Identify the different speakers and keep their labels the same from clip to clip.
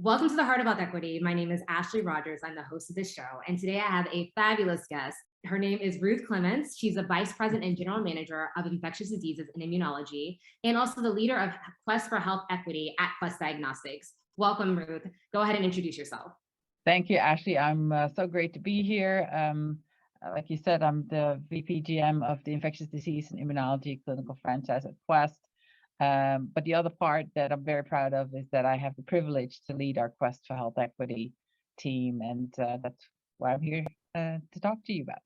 Speaker 1: Welcome to the Heart of Health Equity. My name is Ashlei Rodgers. I'm the host of this show. And today I have a fabulous guest. Her name is Ruth Clements. She's a vice president and general manager of infectious diseases and immunology, and also the leader of Quest for Health Equity at Quest Diagnostics. Welcome, Ruth. Go ahead and introduce yourself.
Speaker 2: Thank you, Ashley. I'm so great to be here. Like you said, I'm the VP GM of the Infectious Disease and Immunology clinical franchise at Quest. But the other part that I'm very proud of is that I have the privilege to lead our Quest for Health Equity team, and that's why I'm here to talk to you about.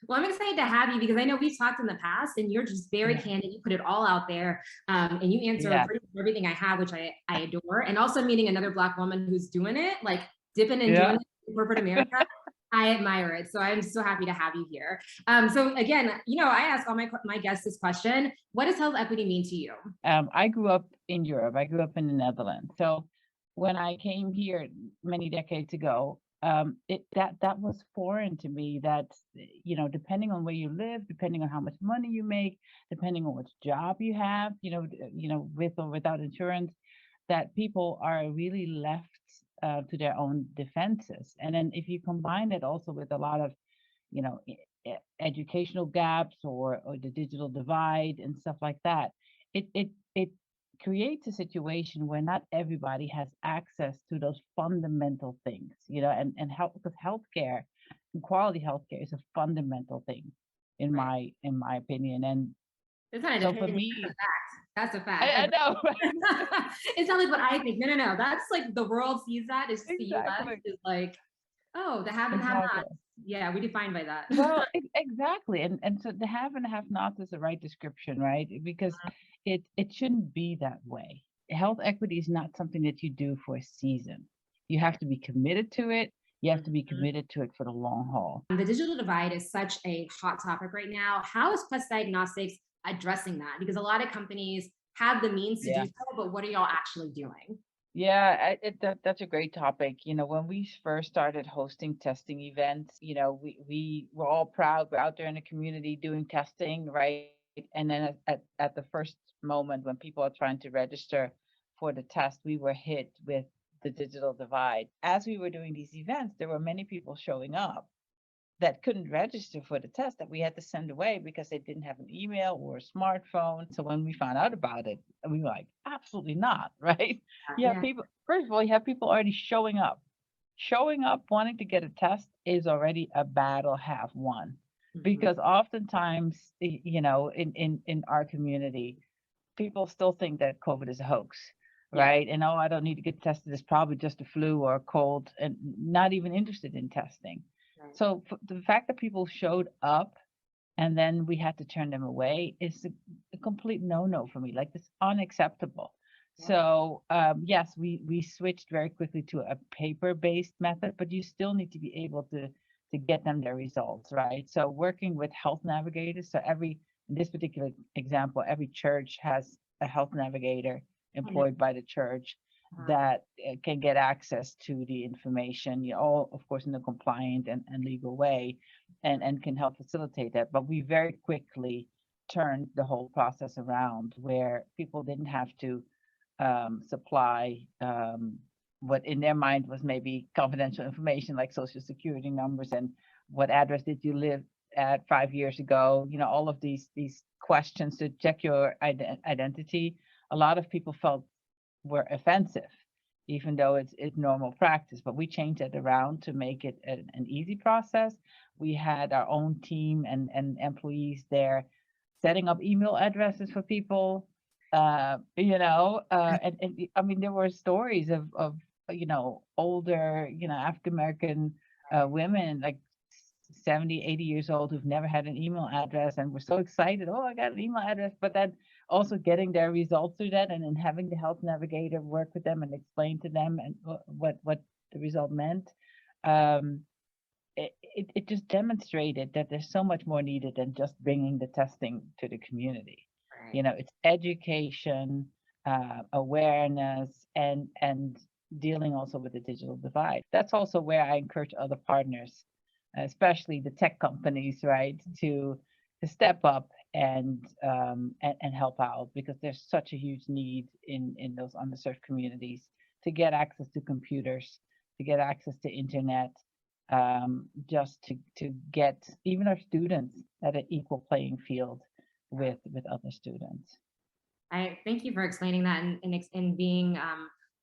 Speaker 1: Well, I'm excited to have you because I know we've talked in the past and you're just very candid. You put it all out there and you answer pretty much everything I have, which I adore. And also meeting another Black woman who's doing it, like dipping and doing it in corporate America. I admire it. So I'm so happy to have you here. So again, I ask all my guests this question: what does health equity mean to you?
Speaker 2: I grew up in Europe. I grew up in the Netherlands. So when I came here many decades ago, that was foreign to me. That depending on where you live, depending on how much money you make, depending on which job you have, with or without insurance, that people are really left to their own defenses. And then if you combine it also with a lot of, educational gaps or the digital divide and stuff like that, it creates a situation where not everybody has access to those fundamental things, and help, because healthcare and quality healthcare is a fundamental thing in my opinion. And
Speaker 1: it's kind
Speaker 2: so
Speaker 1: of
Speaker 2: for me,
Speaker 1: that's a fact.
Speaker 2: I know.
Speaker 1: It's not like what I think. No. That's like the world sees that. It's just
Speaker 2: Exactly.
Speaker 1: the US is like, oh, the have and have not. Yeah, we define by that.
Speaker 2: Well, exactly. And so the have and have not is the right description, right? Because it shouldn't be that way. Health equity is not something that you do for a season. You have to be committed to it. You have to be committed to it for the long haul.
Speaker 1: The digital divide is such a hot topic right now. How is Quest Diagnostics addressing that? Because a lot of companies have the means to do so, but what are y'all actually doing?
Speaker 2: Yeah, that's a great topic. When we first started hosting testing events, we were all proud. We're out there in the community doing testing, right? And then at the first moment when people are trying to register for the test, we were hit with the digital divide. As we were doing these events, there were many people showing up that couldn't register for the test that we had to send away because they didn't have an email or a smartphone. So when we found out about it, we were like, absolutely not, right? People, first of all, you have people already showing up. Showing up wanting to get a test is already a battle half won. Because oftentimes, in our community, people still think that COVID is a hoax, right? And I don't need to get tested. It's probably just a flu or a cold, and not even interested in testing. So the fact that people showed up and then we had to turn them away is a complete no-no for me. Like, it's unacceptable. So yes, we switched very quickly to a paper-based method, but you still need to be able to get them their results, right? So working with health navigators. So in this particular example, every church has a health navigator employed by the church that can get access to the information, all of course in a compliant and legal way, and can help facilitate that. But we very quickly turned the whole process around where people didn't have to supply what in their mind was maybe confidential information, like social security numbers and what address did you live at 5 years ago, all of these questions to check your identity. A lot of people felt were offensive, even though it's normal practice. But we changed it around to make it an easy process. We had our own team and employees there setting up email addresses for people, and I mean, there were stories of older, African American women, like 70, 80 years old, who've never had an email address and were so excited. Oh, I got an email address. But then also getting their results through that, and then having the health navigator work with them and explain to them and what the result meant. It just demonstrated that there's so much more needed than just bringing the testing to the community. It's education, awareness, and dealing also with the digital divide. That's also where I encourage other partners, especially the tech companies, right, to step up and help out, because there's such a huge need in those underserved communities to get access to computers, to get access to internet, just to get even our students at an equal playing field with other students.
Speaker 1: I thank you for explaining that and being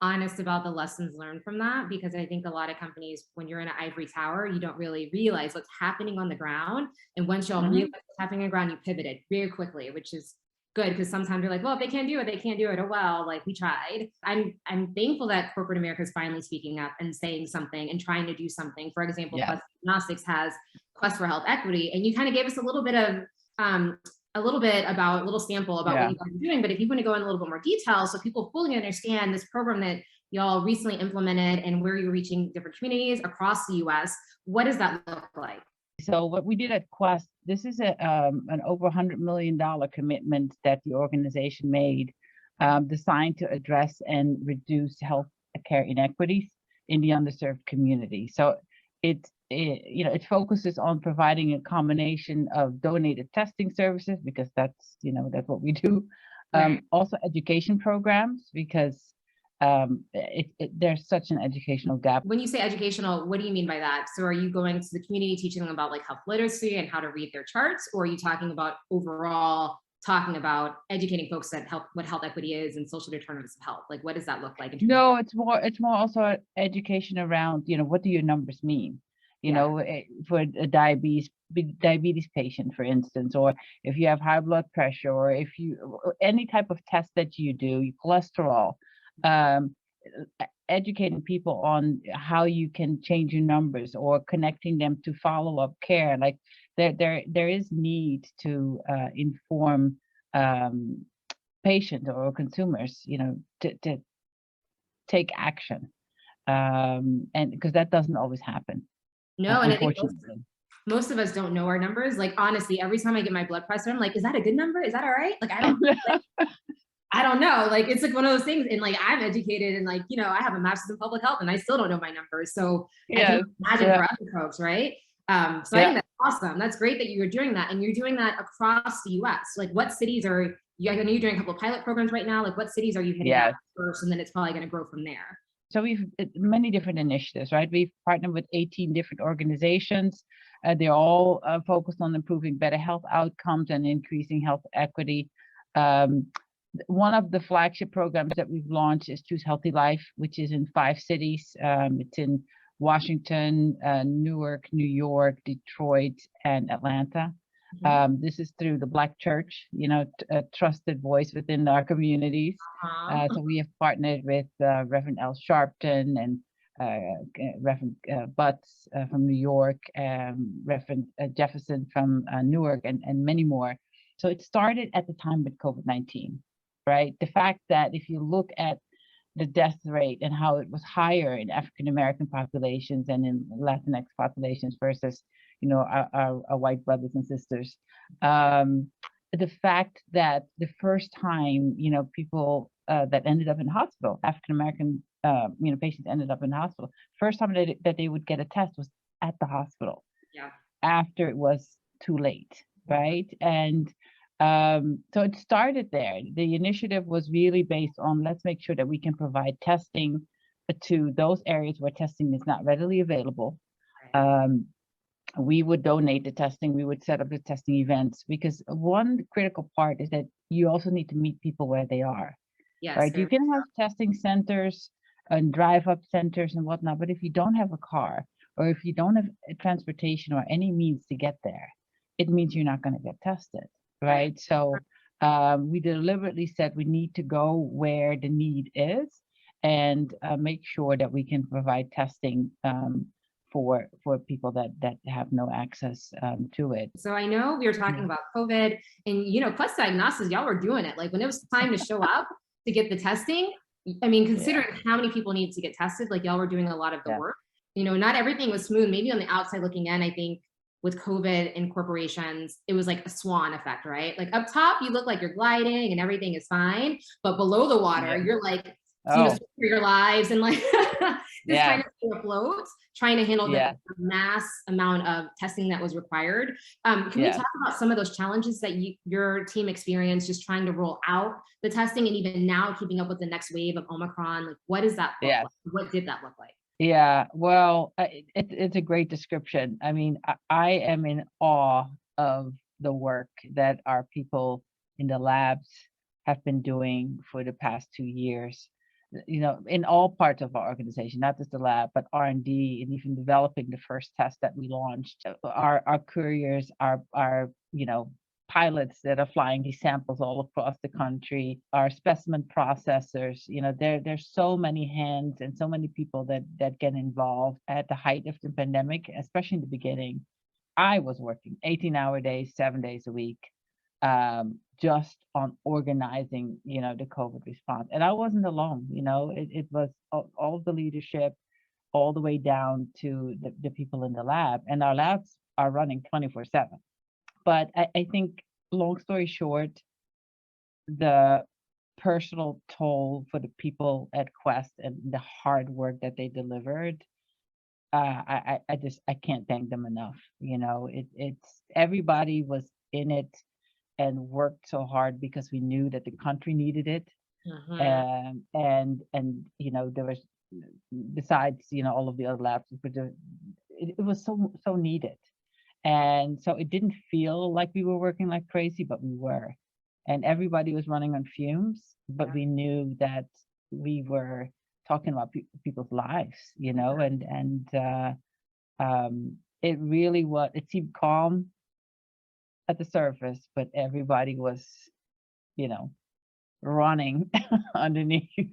Speaker 1: honest about the lessons learned from that, because I think a lot of companies, when you're in an ivory tower, you don't really realize what's happening on the ground. And once y'all realize what's happening on the ground, you pivoted very quickly, which is good, because sometimes you're like, well, if they can't do it, they can't do it. Oh, well, like we tried. I'm thankful that corporate America is finally speaking up and saying something and trying to do something. For example,
Speaker 2: Yeah.
Speaker 1: Quest Diagnostics has Quest for Health Equity, and you kind of gave us a little bit about a little sample about what you guys are doing. But if you want to go in a little bit more detail so people fully understand this program that y'all recently implemented and where you're reaching different communities across the US, what does that look like?
Speaker 2: So what we did at Quest, this is an over $100 million commitment that the organization made, designed to address and reduce health care inequities in the underserved community. So it focuses on providing a combination of donated testing services, because that's what we do. Also education programs, because there's such an educational gap.
Speaker 1: When you say educational, what do you mean by that? So are you going to the community teaching them about like health literacy and how to read their charts, or are you talking about overall talking about educating folks that what health equity is and social determinants of health? Like, what does that look like?
Speaker 2: No, it's more also education around, what do your numbers mean? For a diabetes patient, for instance, or if you have high blood pressure, or if any type of test that you do, your cholesterol, educating people on how you can change your numbers, or connecting them to follow-up care. Like there is need to inform patients or consumers, to take action, and because that doesn't always happen.
Speaker 1: No, and I think most of us don't know our numbers. Like, honestly, every time I get my blood pressure, I'm like, is that a good number? Is that all right? Like, I don't know. Like, it's like one of those things. And like, I'm educated and like, I have a master's in public health and I still don't know my numbers. So I can imagine for other folks, right? I think that's awesome. That's great that you're doing that, and you're doing that across the US. Like, what cities are you? I know you're doing a couple of pilot programs right now. Like, what cities are you hitting out first, and then it's probably going to grow from there?
Speaker 2: So we've many different initiatives, right? We've partnered with 18 different organizations. They're all focused on improving better health outcomes and increasing health equity. One of the flagship programs that we've launched is Choose Healthy Life, which is in 5 cities. It's in Washington, Newark, New York, Detroit, and Atlanta. This is through the Black Church, a trusted voice within our communities. So we have partnered with Reverend L. Sharpton and Reverend Butts from New York, Reverend Jefferson from Newark, and many more. So it started at the time with COVID-19, right? The fact that if you look at the death rate and how it was higher in African American populations and in Latinx populations versus our white brothers and sisters. The fact that the first time, people that ended up in hospital, African American, patients ended up in hospital, first time that they would get a test was at the hospital. After it was too late, right? And so it started there. The initiative was really based on, let's make sure that we can provide testing to those areas where testing is not readily available. We would donate the testing, we would set up the testing events, because one critical part is that you also need to meet people where they are. Right? You can have testing centers and drive-up centers and whatnot, but if you don't have a car, or if you don't have transportation or any means to get there, it means you're not going to get tested, right? So we deliberately said we need to go where the need is, and make sure that we can provide testing for people that have no access to it.
Speaker 1: So I know we were talking about COVID, and Quest Diagnostics, y'all were doing it. Like, when it was time to show up to get the testing, I mean, considering how many people need to get tested, like y'all were doing a lot of the work. Not everything was smooth. Maybe on the outside looking in, I think with COVID and corporations, it was like a swan effect, right? Like up top, you look like you're gliding and everything is fine, but below the water, you're like
Speaker 2: Oh,
Speaker 1: for your lives and like just
Speaker 2: yeah,
Speaker 1: kind of stay afloat, trying to handle the
Speaker 2: yeah,
Speaker 1: mass amount of testing that was required. Can we
Speaker 2: yeah.
Speaker 1: talk about some of those challenges that your team experienced just trying to roll out the testing and even now keeping up with the next wave of Omicron? Like, what does that look
Speaker 2: Yes.
Speaker 1: like? What did that look like?
Speaker 2: Yeah. Well, it's a great description. I mean, I am in awe of the work that our people in the labs have been doing for the past 2 years. In all parts of our organization, not just the lab, but R&D, and even developing the first test that we launched. Our couriers, our pilots that are flying these samples all across the country, our specimen processors. There's so many hands and so many people that get involved at the height of the pandemic, especially in the beginning. I was working 18-hour days, 7 days a week, just on organizing, the COVID response. And I wasn't alone. It was all of the leadership, all the way down to the people in the lab. And our labs are running 24/7. But I think, long story short, the personal toll for the people at Quest and the hard work that they delivered, I can't thank them enough. It's everybody was in it and worked so hard because we knew that the country needed it.
Speaker 1: Mhm.
Speaker 2: And there was, besides, all of the other labs, but it was so needed. And so it didn't feel like we were working like crazy, but we were. And everybody was running on fumes, but
Speaker 1: Yeah.
Speaker 2: we knew that we were talking about people's lives, it really was, it seemed calm at the surface, but everybody was, you know, running underneath. It,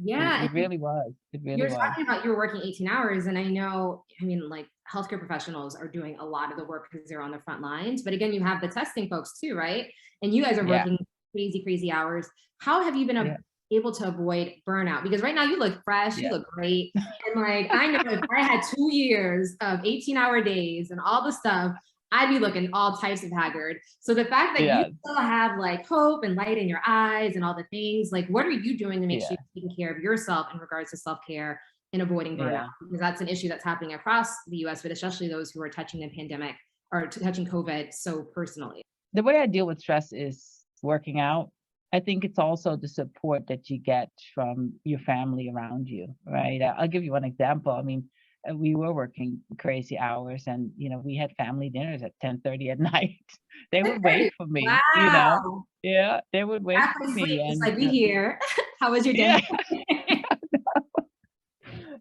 Speaker 1: Yeah.
Speaker 2: it really was. It really
Speaker 1: You're
Speaker 2: was.
Speaker 1: talking about you're working 18 hours, and I know, I mean, like healthcare professionals are doing a lot of the work because they're on the front lines. But again, you have the testing folks too, right? And you guys are
Speaker 2: Yeah.
Speaker 1: working crazy, crazy hours. How have you been
Speaker 2: Yeah.
Speaker 1: able to avoid burnout? Because right now you look fresh, you
Speaker 2: Yeah.
Speaker 1: look great. And like, I know if I had 2 years of 18-hour days and all the stuff, I'd be looking all types of haggard. So the fact that you
Speaker 2: Yeah.
Speaker 1: still have like hope and light in your eyes and all the things, like what are you doing to make sure
Speaker 2: Yeah.
Speaker 1: you're taking care of yourself in regards to self-care and avoiding burnout?
Speaker 2: Yeah.
Speaker 1: Because that's an issue that's happening across the US, but especially those who are touching the pandemic or touching COVID so personally.
Speaker 2: The way I deal with stress is working out. I think it's also the support that you get from your family around you, right? I'll give you one example. I mean, we were working crazy hours, and we had family dinners at 10:30 at night. They would wait for me,
Speaker 1: Wow.
Speaker 2: Yeah, they would wait for
Speaker 1: Halfway
Speaker 2: me,
Speaker 1: sleep, just
Speaker 2: and
Speaker 1: like we here. How was your dinner?
Speaker 2: yeah,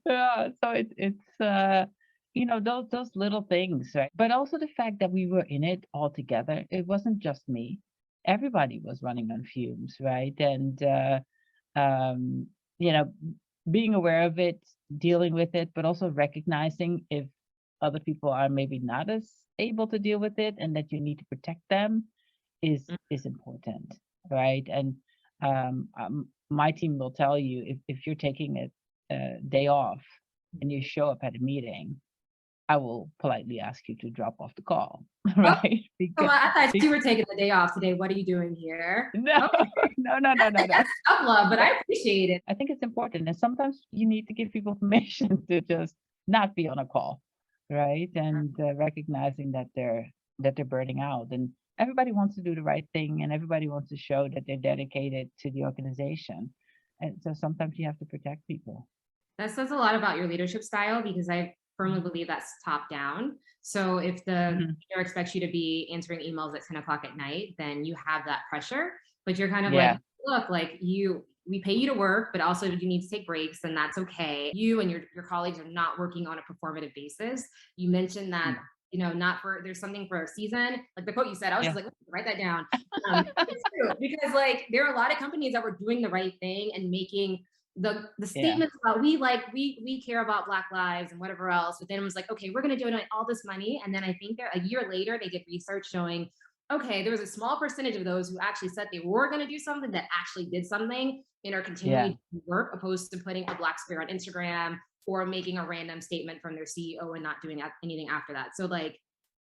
Speaker 2: yeah. So it's those little things, right? But also the fact that we were in it all together. It wasn't just me. Everybody was running on fumes, right? And um, you know, being aware of it, dealing with it, but also recognizing if other people are maybe not as able to deal with it, and that you need to protect them is important, right? And my team will tell you, if you're taking a day off and you show up at a meeting, I will politely ask you to drop off the call,
Speaker 1: Oh,
Speaker 2: right?
Speaker 1: come
Speaker 2: Because,
Speaker 1: on. I thought you were taking the day off today. What are you doing here?
Speaker 2: no,
Speaker 1: Okay.
Speaker 2: no, no, no, no, no.
Speaker 1: That's tough love, but
Speaker 2: But
Speaker 1: I appreciate it.
Speaker 2: I think it's important, and sometimes you need to give people permission to just not be on a call, right? And recognizing that they're burning out, and everybody wants to do the right thing, and everybody wants to show that they're dedicated to the organization, and so sometimes you have to protect people.
Speaker 1: That says a lot about your leadership style because I firmly believe that's top down. So if the
Speaker 2: Mhm.
Speaker 1: leader expects you to be answering emails at 10 o'clock at night, then you have that pressure. But you're kind of like,
Speaker 2: Yeah,
Speaker 1: look, like we pay you to work, but also you need to take breaks, and that's okay. You and your colleagues are not working on a performative basis. You mentioned that,
Speaker 2: mm,
Speaker 1: not for there's something for a season. Like the quote you said, I was just
Speaker 2: yeah,
Speaker 1: like, write that down. It's true because like there are a lot of companies that were doing the right thing and making the
Speaker 2: yeah,
Speaker 1: statements about we care about Black lives and whatever else, but then it was like, okay, we're going to donate all this money, and then I think a year later they did research showing, okay, there was a small percentage of those who actually said they were going to do something that actually did something and are continuing
Speaker 2: yeah,
Speaker 1: to work, opposed to putting a Black square on Instagram or making a random statement from their CEO and not doing anything after that. So like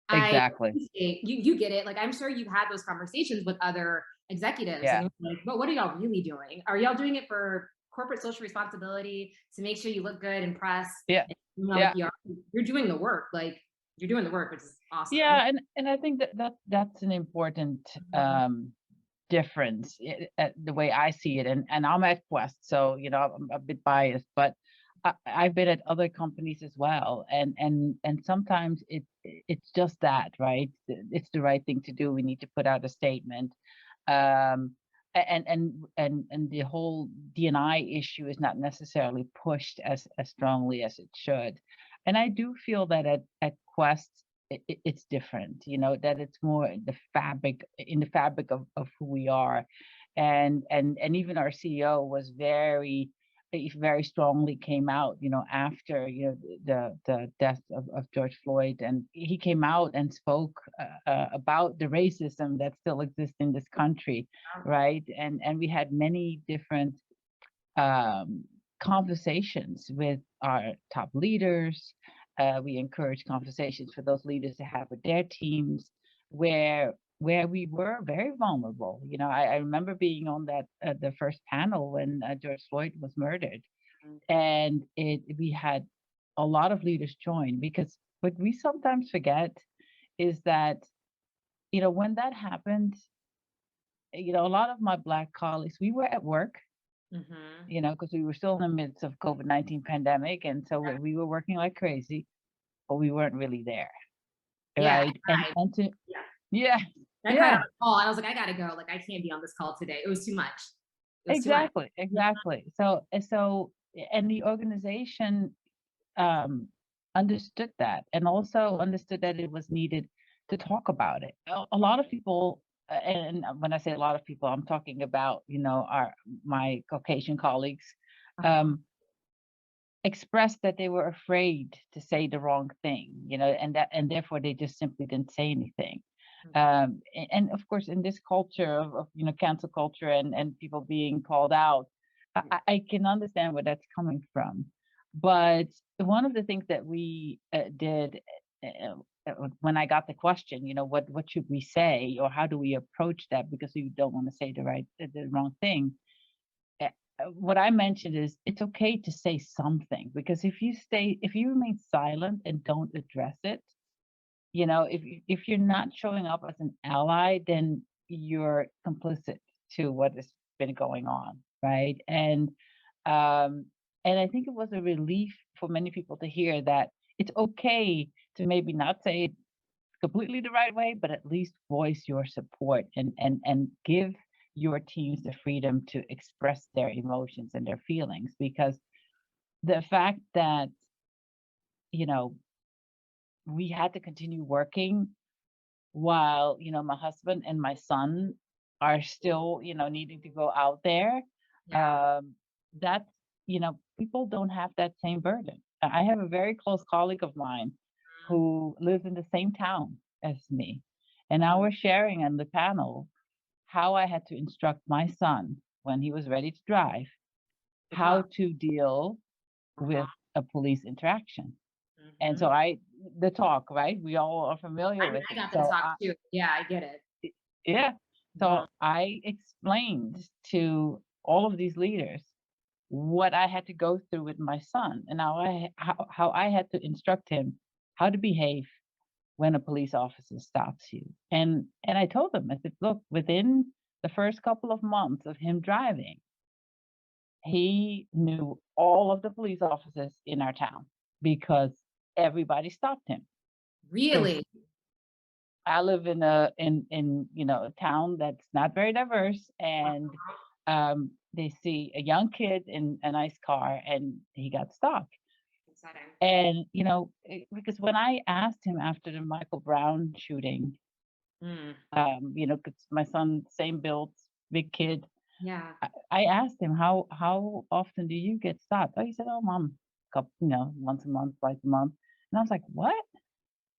Speaker 1: I
Speaker 2: exactly.
Speaker 1: appreciate you get it. Like I'm sure you've had those conversations with other executives and
Speaker 2: Yeah.
Speaker 1: you're like, but what are y'all really doing? Are y'all doing it for corporate social responsibility to make sure you look good in press.
Speaker 2: Yeah.
Speaker 1: And, you know,
Speaker 2: Yeah.
Speaker 1: like you're doing the work. Like you're doing the work, which is awesome.
Speaker 2: Yeah, and I think that's an important
Speaker 1: Mhm.
Speaker 2: difference the way I see it. And I'm at Quest, so I'm a bit biased, but I've been at other companies as well, and sometimes it's just that, right? It's the right thing to do. We need to put out a statement, um, and the whole D&I issue is not necessarily pushed as strongly as it should. And I do feel that at Quest it's different, that it's more in the fabric of who we are. And even our CEO was very strongly came out, after, the death of George Floyd, and he came out and spoke about the racism that still exists in this country, right? And we had many different um, conversations with our top leaders. We encourage conversations for those leaders to have with their teams, where we were very vulnerable. I remember being on that the first panel when George Floyd was murdered, and we had a lot of leaders join, because what we sometimes forget is that when that happened, a lot of my Black colleagues, we were at work,
Speaker 1: Mhm.
Speaker 2: because we were still in the midst of COVID-19 pandemic. And so we were working like crazy, but we weren't really there.
Speaker 1: Yeah,
Speaker 2: Right. And to,
Speaker 1: yeah.
Speaker 2: yeah,
Speaker 1: I cried on
Speaker 2: yeah,
Speaker 1: the call and I was like, I gotta go. Like I can't be on this call today. It was too much. It was too much.
Speaker 2: exactly. Exactly. So, and the organization um, understood that, and also understood that it was needed to talk about it. A lot of people, and when I say a lot of people, I'm talking about, my Caucasian colleagues,
Speaker 1: Uh-huh.
Speaker 2: um, expressed that they were afraid to say the wrong thing, and therefore they just simply didn't say anything. And of course, in this culture of cancel culture and people being called out, I can understand where that's coming from. But one of the things that we did when I got the question, what should we say, or how do we approach that, because we don't want to say the wrong thing. What I mentioned is it's okay to say something, because if you remain silent and don't address it, if you're not showing up as an ally, then you're complicit to what has been going on, right? Um and I think it was a relief for many people to hear that it's okay to maybe not say it completely the right way, but at least voice your support and give your teams the freedom to express their emotions and their feelings. Because the fact that, you know, we had to continue working while, my husband and my son are still, needing to go out there,
Speaker 1: Yeah.
Speaker 2: um, that's, people don't have that same burden. I have a very close colleague of mine who lives in the same town as me. And I
Speaker 1: Mhm.
Speaker 2: was sharing on the panel how I had to instruct my son when he was ready to drive,
Speaker 1: The
Speaker 2: how
Speaker 1: talk.
Speaker 2: to deal
Speaker 1: Uh-huh.
Speaker 2: with a police interaction. And
Speaker 1: Mhm.
Speaker 2: so the talk, right? We all are familiar with
Speaker 1: I
Speaker 2: it.
Speaker 1: got the
Speaker 2: So
Speaker 1: talk too. Yeah, I get it.
Speaker 2: yeah.
Speaker 1: Uh-huh.
Speaker 2: So I explained to all of these leaders what I had to go through with my son, and how I had to instruct him how to behave when a police officer stops you. And I told him, I said, look, within the first couple of months of him driving, he knew all of the police officers in our town, because everybody stopped him. Because
Speaker 1: Really?
Speaker 2: I live in a town that's not very diverse, and they see a young kid in a nice car, and he got stopped.
Speaker 1: Exciting.
Speaker 2: And because when I asked him after the Michael Brown shooting,
Speaker 1: Mm.
Speaker 2: because my son, same build, big kid,
Speaker 1: Yeah.
Speaker 2: I asked him, how often do you get stopped? Oh, he said, oh, mom, couple, once a month, twice a month. And I was like, what?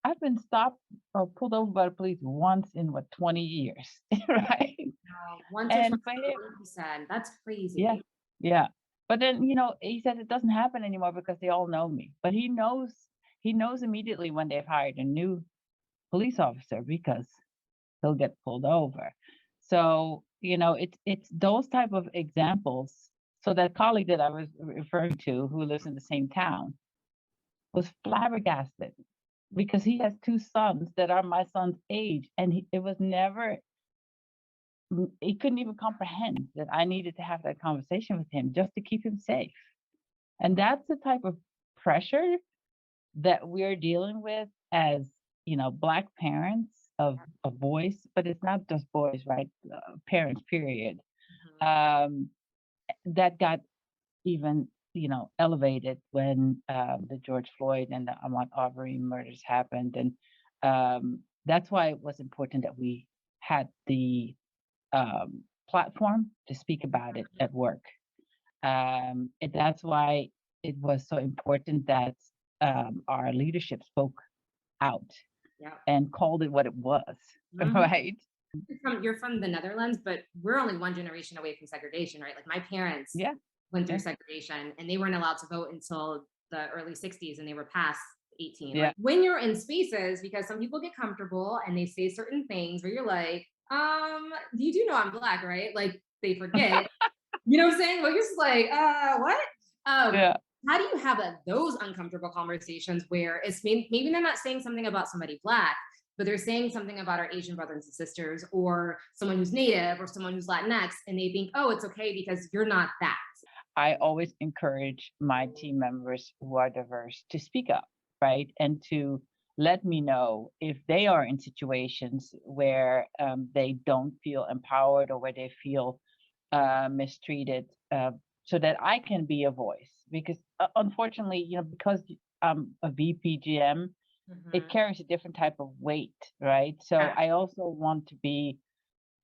Speaker 2: I've been stopped or pulled over by the police once in what, 20 years, right?
Speaker 1: Wow. Once or twice
Speaker 2: And for him,
Speaker 1: a month, you said. That's
Speaker 2: yeah,
Speaker 1: crazy.
Speaker 2: yeah. But then, he says it doesn't happen anymore because they all know me. But he knows immediately when they've hired a new police officer, because he'll get pulled over. So, it's those type of examples So that colleague that I was referring to, who lives in the same town, was flabbergasted because he has two sons that are my son's age, and it was never, he couldn't even comprehend that I needed to have that conversation with him just to keep him safe. And that's the type of pressure that we're dealing with as, Black parents of boys, but it's not just boys, right? Parents, period.
Speaker 1: Mhm.
Speaker 2: Um, that got even, elevated when the George Floyd and the Ahmaud Arbery murders happened. And that's why it was important that we had the platform to speak about it at work. And that's why it was so important that our leadership spoke out
Speaker 1: Yeah.
Speaker 2: and called it what it was,
Speaker 1: Mhm.
Speaker 2: right?
Speaker 1: You're from the Netherlands, but we're only one generation away from segregation, right? Like my parents
Speaker 2: Yeah,
Speaker 1: went through
Speaker 2: yeah,
Speaker 1: segregation and they weren't allowed to vote until the early 60s and they were past 18.
Speaker 2: yeah.
Speaker 1: Like when you're in spaces, because some people get comfortable and they say certain things where you're like, you do know I'm Black, right? Like they forget, you know what I'm saying? Well, you're just like, what? Um,
Speaker 2: Yeah.
Speaker 1: how do you have those uncomfortable conversations where it's maybe they're not saying something about somebody Black, but they're saying something about our Asian brothers and sisters, or someone who's Native, or someone who's Latinx, and they think, oh, it's okay because you're not that.
Speaker 2: I always encourage my team members who are diverse to speak up, right? And to let me know if they are in situations where they don't feel empowered or where they feel mistreated, so that I can be a voice. Because unfortunately, because I'm a VPGM, it
Speaker 1: Mhm.
Speaker 2: carries a different type of weight, right? So
Speaker 1: Yeah.
Speaker 2: I also want to be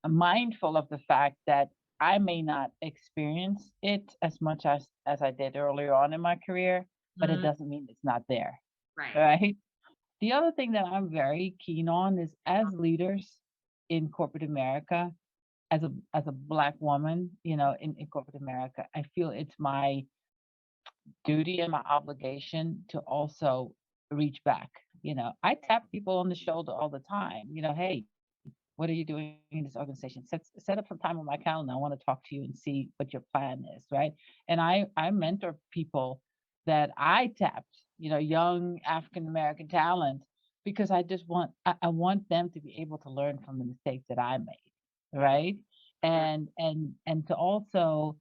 Speaker 2: mindful of the fact that I may not experience it as much as I did earlier on in my career, but it
Speaker 1: Mhm.
Speaker 2: doesn't mean it's not there,
Speaker 1: Right.
Speaker 2: right? The other thing that I'm very keen on is, as leaders in corporate America, as a Black woman, in corporate America, I feel it's my duty and my obligation to also reach back. I tap people on the shoulder all the time. Hey, what are you doing in this organization? Set up some time on my calendar. I want to talk to you and see what your plan is, right? And I mentor people that I tapped, young African American talent, because I want them to be able to learn from the mistakes that I made,
Speaker 1: Right.
Speaker 2: right?
Speaker 1: Mhm.
Speaker 2: And to also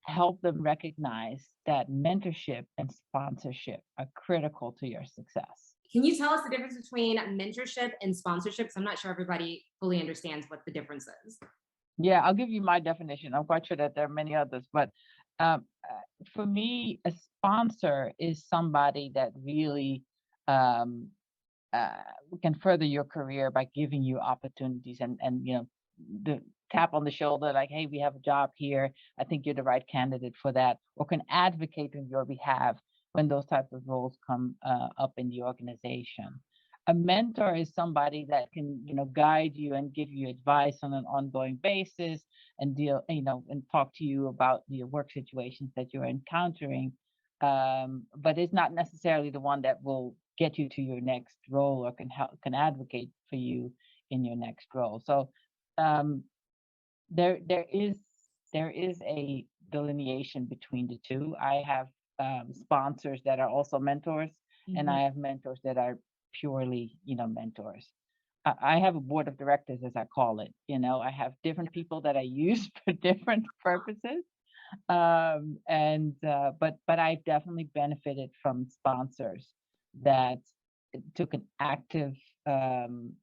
Speaker 2: help them recognize that mentorship and sponsorship are critical to your success.
Speaker 1: Can you tell us the difference between mentorship and sponsorships? I'm not sure everybody fully understands what the difference is.
Speaker 2: Yeah, I'll give you my definition. I'm quite sure that there are many others, but for me, a sponsor is somebody that really um, uh, can further your career by giving you opportunities and the tap on the shoulder, like, hey, we have a job here. I think you're the right candidate for that, or can advocate on your behalf when those types of roles come up in the organization. A mentor is somebody that can, guide you and give you advice on an ongoing basis and and talk to you about the work situations that you're encountering. But it's not necessarily the one that will get you to your next role or can advocate for you in your next role. So um, there is a delineation between the two. I have sponsors that are also mentors, and
Speaker 1: Mhm.
Speaker 2: I have mentors that are purely, mentors. I have a board of directors, as I call it. I have different people that I use for different purposes. But I've definitely benefited from sponsors that took an active and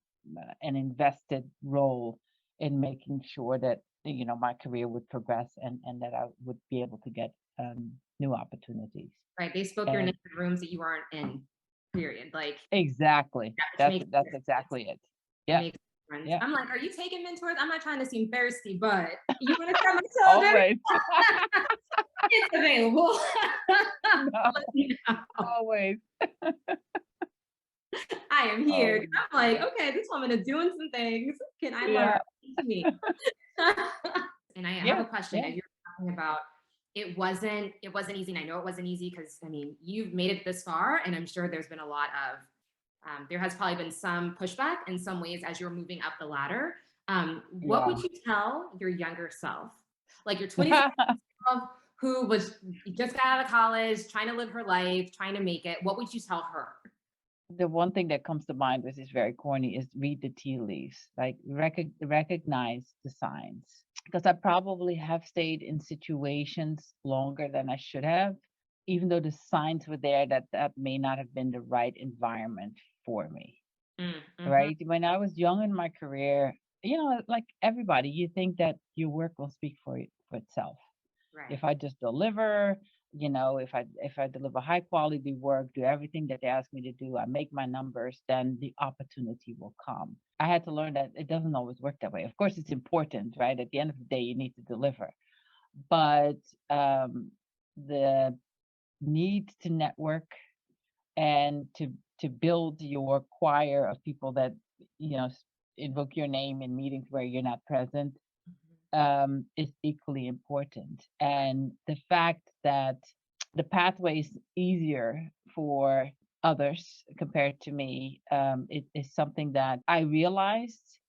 Speaker 2: invested role in making sure that my career would progress and that I would be able to get new opportunities.
Speaker 1: Right. They spoke your name
Speaker 2: And
Speaker 1: in rooms that you aren't in, period. Like,
Speaker 2: exactly,
Speaker 1: yeah, which
Speaker 2: that's
Speaker 1: makes
Speaker 2: that's exactly it.
Speaker 1: it
Speaker 2: Yeah,
Speaker 1: makes a difference.
Speaker 2: yeah,
Speaker 1: I'm like, are you taking mentors? I'm not trying to seem thirsty, but you want to come my shoulder?
Speaker 2: always.
Speaker 1: It's available.
Speaker 2: No,
Speaker 1: Let me know.
Speaker 2: always,
Speaker 1: I am here.
Speaker 2: always.
Speaker 1: I'm like, okay, this woman is doing some things. Can I learn?
Speaker 2: Yeah,
Speaker 1: Teach me. And I have
Speaker 2: yeah,
Speaker 1: a question.
Speaker 2: yeah,
Speaker 1: As you're talking about, it wasn't easy. And I know it wasn't easy because I mean, you've made it this far, and I'm sure there's been a lot of there has probably been some pushback in some ways as you're moving up the ladder. What
Speaker 2: yeah.
Speaker 1: would you tell your younger self, like your 27 self? who was just got out of college, trying to live her life, trying to make it, what would you tell her?
Speaker 2: The one thing that comes to mind, which is very corny, is read the tea leaves, like recognize the signs. Because I probably have stayed in situations longer than I should have, even though the signs were there that that may not have been the right environment for me.
Speaker 1: Mm-hmm.
Speaker 2: Right? When I was young in my career, like everybody, you think that your work will speak for itself.
Speaker 1: Right.
Speaker 2: If I just deliver, if I deliver high quality work, do everything that they ask me to do, I make my numbers, then the opportunity will come. I had to learn that it doesn't always work that way. Of course, it's important, right? At the end of the day, you need to deliver. But the need to network and to build your choir of people that invoke your name in meetings where you're not present is equally important. And the fact that the pathway is easier for others compared to me, it is something that I realized,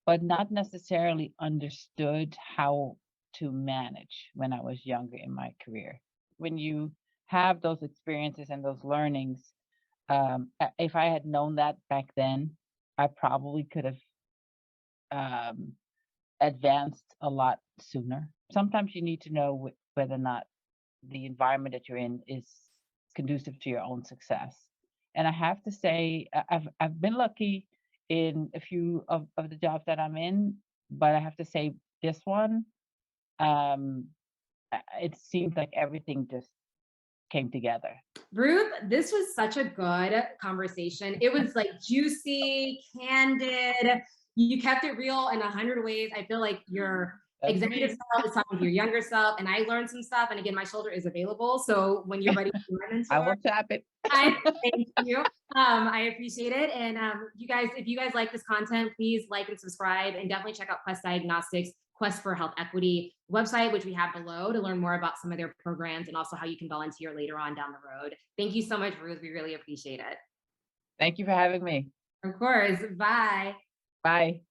Speaker 2: but not necessarily understood how to manage when I was younger in my career. When you have those experiences and those learnings, if I had known that back then, I probably could have advanced a lot sooner. Sometimes you need to know whether or not the environment that you're in is conducive to your own success. And I have to say, I've been lucky in a few of the jobs that I'm in, but I have to say this one, um, it seems like everything just came together.
Speaker 1: Ruth, this was such a good conversation. It was like juicy, candid. You kept it real in 100 ways. I feel like your executive self is talking to your younger self, and I learned some stuff. And again, my shoulder is available. So when you're ready to be my mentor,
Speaker 2: I will tap it.
Speaker 1: I thank you. I appreciate it. And you guys, if you guys like this content, please like and subscribe, and definitely check out Quest Diagnostics, Quest for Health Equity website, which we have below, to learn more about some of their programs and also how you can volunteer later on down the road. Thank you so much, Ruth. We really appreciate it.
Speaker 2: Thank you for having me.
Speaker 1: Of course. Bye.
Speaker 2: Bye.